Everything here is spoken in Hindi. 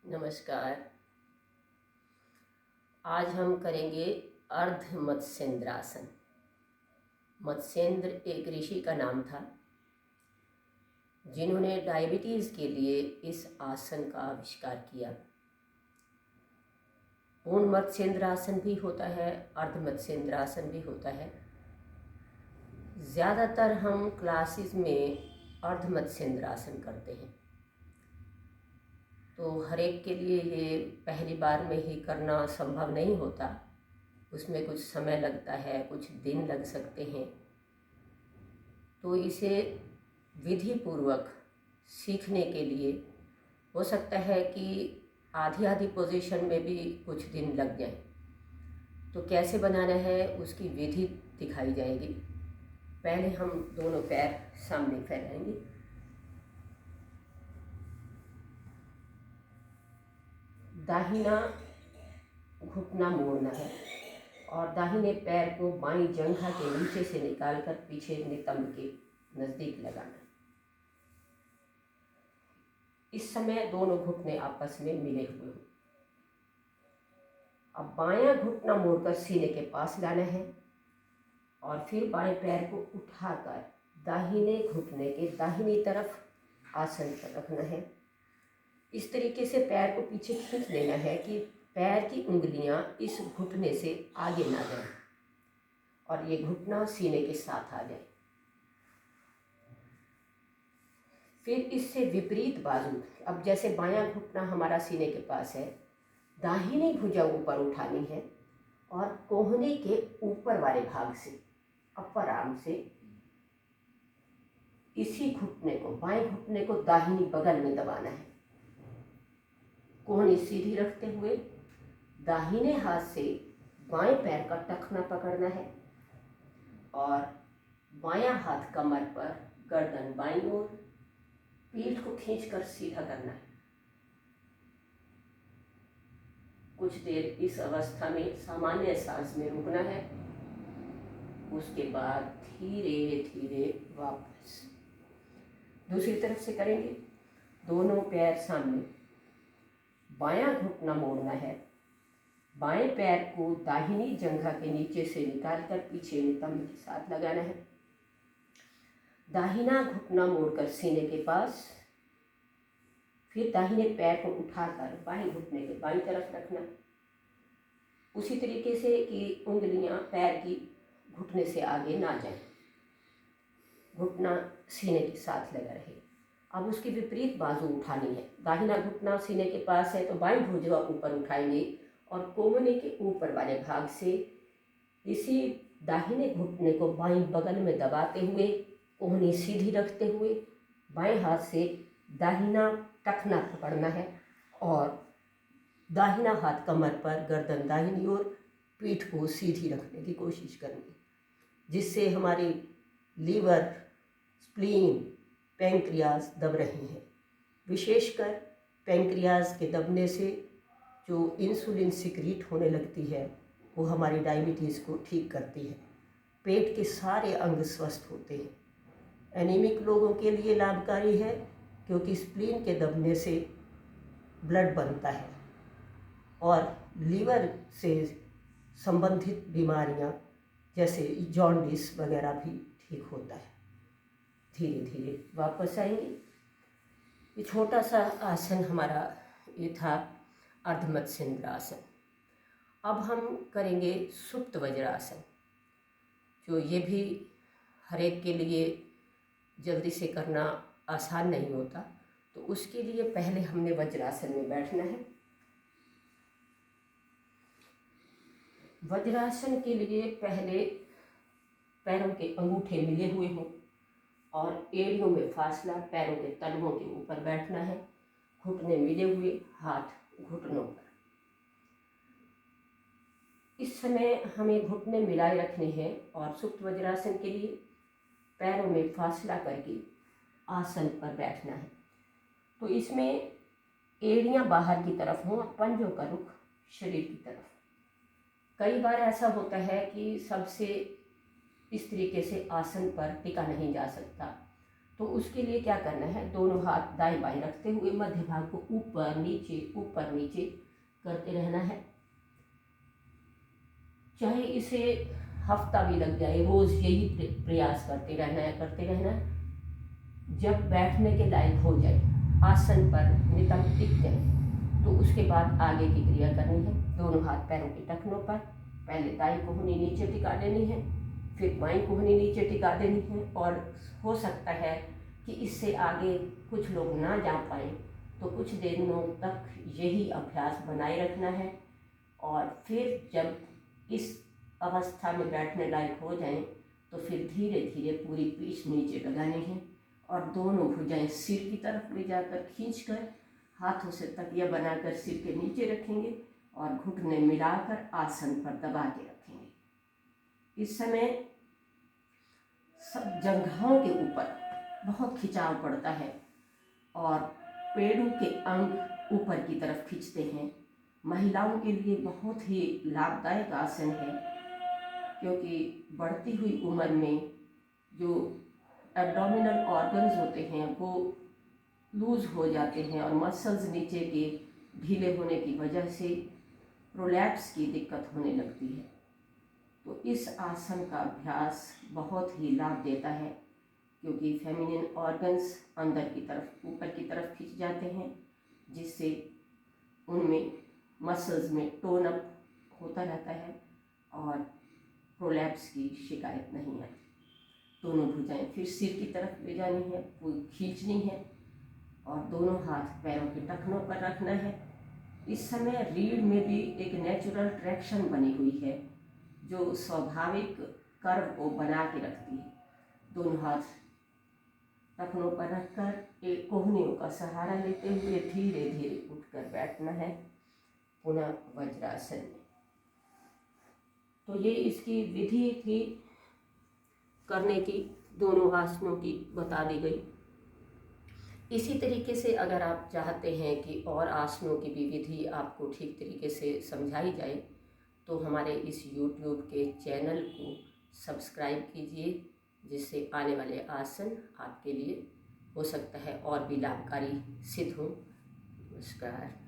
नमस्कार। आज हम करेंगे अर्ध मत्स्येंद्रासन। मत्स्येंद्र एक ऋषि का नाम था जिन्होंने डायबिटीज़ के लिए इस आसन का आविष्कार किया। पूर्ण मत्स्येंद्रासन भी होता है, अर्ध मत्स्येंद्रासन भी होता है। ज़्यादातर हम क्लासेस में अर्ध मत्स्येंद्रासन करते हैं, तो हर एक के लिए ये पहली बार में ही करना संभव नहीं होता। उसमें कुछ समय लगता है, कुछ दिन लग सकते हैं। तो इसे विधि पूर्वक सीखने के लिए हो सकता है कि आधी आधी पोजीशन में भी कुछ दिन लग जाए। तो कैसे बनाना है उसकी विधि दिखाई जाएगी। पहले हम दोनों पैर सामने फैलाएंगे। दाहिना घुटना मोड़ना है और दाहिने पैर को बाईं जंघा के नीचे से निकालकर पीछे नितंब के नज़दीक लगाना है। इस समय दोनों घुटने आपस में मिले हुए हों। अब बायां घुटना मोड़कर सीने के पास लाना है और फिर बाएं पैर को उठाकर दाहिने घुटने के दाहिनी तरफ आसन पर रखना है। इस तरीके से पैर को पीछे खींच लेना है कि पैर की उंगलियां इस घुटने से आगे ना जाएं और ये घुटना सीने के साथ आ जाए। फिर इससे विपरीत बाजू, अब जैसे बायां घुटना हमारा सीने के पास है, दाहिनी भुजा ऊपर उठानी है और कोहनी के ऊपर वाले भाग से, अपर आर्म से इसी घुटने को, बाएं घुटने को दाहिनी बगल में दबाना है। कोहनी सीधी रखते हुए दाहिने हाथ से बाएं पैर का टखना पकड़ना है और बायां हाथ कमर पर, गर्दन बाईं ओर, पीठ को खींचकर सीधा करना है। कुछ देर इस अवस्था में सामान्य सांस में रुकना है। उसके बाद धीरे धीरे वापस दूसरी तरफ से करेंगे। दोनों पैर सामने, बायां घुटना मोड़ना है, बाएं पैर को दाहिनी जंघा के नीचे से निकालकर पीछे नितंब के साथ लगाना है। दाहिना घुटना मोड़कर सीने के पास, फिर दाहिने पैर को उठाकर बाएं घुटने के बाईं तरफ रखना। उसी तरीके से कि उंगलियां पैर की घुटने से आगे ना जाएं, घुटना सीने के साथ लगा रहे। अब उसकी विपरीत बाजू उठानी है। दाहिना घुटना सीने के पास है तो बाईं भुजा ऊपर उठाएंगे और कोहनी के ऊपर वाले भाग से इसी दाहिने घुटने को बाईं बगल में दबाते हुए, कोहनी सीधी रखते हुए बाएं हाथ से दाहिना टखना पकड़ना है और दाहिना हाथ कमर पर, गर्दन दाहिनी ओर, पीठ को सीधी रखने की कोशिश करनी, जिससे हमारी लीवर, स्प्लीन, पैंक्रियाज दब रहे हैं। विशेषकर पैंक्रियाज के दबने से जो इंसुलिन सिक्रीट होने लगती है वो हमारी डायबिटीज़ को ठीक करती है। पेट के सारे अंग स्वस्थ होते हैं। एनीमिक लोगों के लिए लाभकारी है क्योंकि स्प्लीन के दबने से ब्लड बनता है और लीवर से संबंधित बीमारियां जैसे जॉन्डिस वगैरह भी ठीक होता है। धीरे धीरे वापस आएंगे। ये छोटा सा आसन हमारा ये था अर्ध मत्स्येंद्रासन। अब हम करेंगे सुप्त वज्रासन, जो ये भी हर एक के लिए जल्दी से करना आसान नहीं होता। तो उसके लिए पहले हमने वज्रासन में बैठना है। वज्रासन के लिए पहले पैरों के अंगूठे मिले हुए हों और एड़ियों में फासला, पैरों के तलवों के ऊपर बैठना है। घुटने मिले हुए, हाथ घुटनों पर। इस समय हमें घुटने मिलाए रखने हैं और सुप्त वज्रासन के लिए पैरों में फासला करके आसन पर बैठना है। तो इसमें एड़ियां बाहर की तरफ हों और पंजों का रुख शरीर की तरफ। कई बार ऐसा होता है कि सबसे इस तरीके से आसन पर टिका नहीं जा सकता, तो उसके लिए क्या करना है, दोनों हाथ दाएं बाएं रखते हुए मध्य भाग को ऊपर नीचे करते रहना है। चाहे इसे हफ्ता भी लग जाए, रोज यही प्रयास करते रहना। जब बैठने के लायक हो जाए, आसन पर नितंब टिक जाए, तो उसके बाद आगे की क्रिया करनी है। दोनों हाथ पैरों के टखनों पर, पहले दाईं कोहनी नीचे टिका देनी है, फिर बाईं कोहनी नीचे टिका देनी है। और हो सकता है कि इससे आगे कुछ लोग ना जा पाए, तो कुछ दिनों तक यही अभ्यास बनाए रखना है। और फिर जब इस अवस्था में बैठने लायक हो जाएं, तो फिर धीरे धीरे पूरी पीठ नीचे लगानी है और दोनों भुजाएं सिर की तरफ ले जाकर खींचकर हाथों से तकिया बनाकर सिर के नीचे रखेंगे और घुटने मिलाकर आसन पर दबा के रखेंगे। इस समय सब जंघाओं के ऊपर बहुत खिंचाव पड़ता है और पेड़ों के अंग ऊपर की तरफ खींचते हैं। महिलाओं के लिए बहुत ही लाभदायक आसन है, क्योंकि बढ़ती हुई उम्र में जो एब्डोमिनल ऑर्गन्स होते हैं वो लूज हो जाते हैं और मसल्स नीचे के ढीले होने की वजह से प्रोलैप्स की दिक्कत होने लगती है। तो इस आसन का अभ्यास बहुत ही लाभ देता है, क्योंकि फेमिनिन ऑर्गन्स अंदर की तरफ ऊपर की तरफ खिंच जाते हैं, जिससे उनमें मसल्स में टोन अप होता रहता है और प्रोलैप्स की शिकायत नहीं आती। दोनों भुजाएं फिर सिर की तरफ ले जानी है, खींचनी है और दोनों हाथ पैरों के टखनों पर रखना है। इस समय रीढ़ में भी एक नेचुरल ट्रैक्शन बनी हुई है, जो स्वाभाविक कर्व को बना के रखती है। दोनों हाथ टखनों पर रखकर एक कोहनियों का सहारा लेते हुए धीरे धीरे उठकर बैठना है, पुनः वज्रासन में। तो ये इसकी विधि थी करने की, दोनों आसनों की बता दी गई। इसी तरीके से अगर आप चाहते हैं कि और आसनों की भी विधि आपको ठीक तरीके से समझाई जाए, तो हमारे इस YouTube के चैनल को सब्सक्राइब कीजिए, जिससे आने वाले आसन आपके लिए हो सकता है और भी लाभकारी सिद्ध हो। नमस्कार।